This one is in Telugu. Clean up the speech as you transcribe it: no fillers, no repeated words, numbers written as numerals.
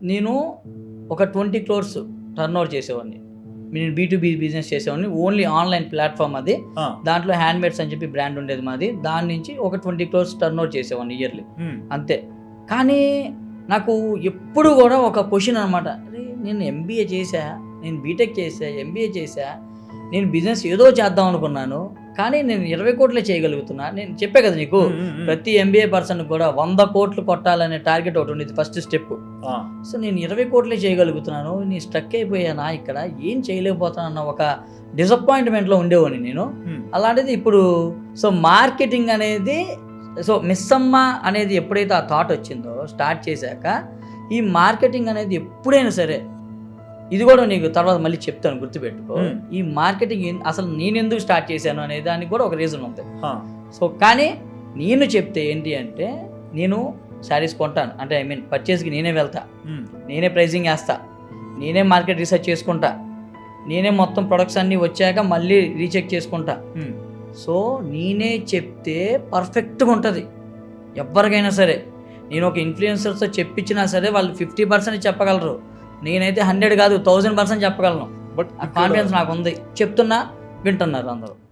నేను ఒక 20 crores టర్న్ ఓవర్ చేసేవాడిని. నేను B2B బిజినెస్ చేసేవాడిని. ఓన్లీ ఆన్లైన్ ప్లాట్ఫామ్ అది. దాంట్లో హ్యాండ్మేడ్స్ అని చెప్పి బ్రాండ్ ఉండేది మాది. దాని నుంచి ఒక 20 crores టర్న్ ఓవర్ చేసేవాడిని ఇయర్లీ అంతే. కానీ నాకు ఎప్పుడు కూడా ఒక క్వశ్చన్ అనమాట, అరే నేను MBA చేశా, నేను బీటెక్ చేశా, MBA చేశా, నేను బిజినెస్ ఏదో చేద్దాం అనుకున్నాను, కానీ నేను 20 కోట్లే చేయగలుగుతున్నా. నేను చెప్పే కదా నీకు, ప్రతి MBA పర్సన్ కూడా 100 కోట్లు కొట్టాలనే టార్గెట్ ఒకటి ఉండేది ఫస్ట్ స్టెప్. సో నేను 20 కోట్లే చేయగలుగుతున్నాను, నేను స్టక్ అయిపోయానా ఇక్కడ, ఏం చేయలేకపోతానన్న ఒక డిసప్పాయింట్మెంట్లో ఉండేవాడిని నేను. అలాంటిది ఇప్పుడు సో మార్కెటింగ్ అనేది, సో మిస్సమ్మ అనేది ఎప్పుడైతే ఆ థాట్ వచ్చిందో స్టార్ట్ చేశాక, ఈ మార్కెటింగ్ అనేది ఎప్పుడైనా సరే, ఇది కూడా నీకు తర్వాత మళ్ళీ చెప్తాను గుర్తుపెట్టుకో, ఈ మార్కెటింగ్ అసలు నేను ఎందుకు స్టార్ట్ చేశాను అనే దానికి కూడా ఒక రీజన్ ఉంది. సో కానీ నేను చెప్తే ఏంటి అంటే, నేను శారీస్ కొంటాను అంటే పర్చేస్కి నేనే వెళ్తా, నేనే ప్రైజింగ్ వేస్తా, నేనే మార్కెట్ రీసెర్చ్ చేసుకుంటా, నేనే మొత్తం ప్రొడక్ట్స్ అన్నీ వచ్చాక మళ్ళీ రీచెక్ చేసుకుంటా. సో నేనే చెప్తే పర్ఫెక్ట్గా ఉంటుంది ఎవరికైనా సరే. నేను ఒక ఇన్ఫ్లుయెన్సర్స్తో చెప్పించినా సరే వాళ్ళు 50% చెప్పగలరు, నేనైతే 100 కాదు 1000% చెప్పగలను. బట్ ఆ కాన్ఫిడెన్స్ నాకు ఉంది, చెప్తున్నా వింటున్నారు అందరూ.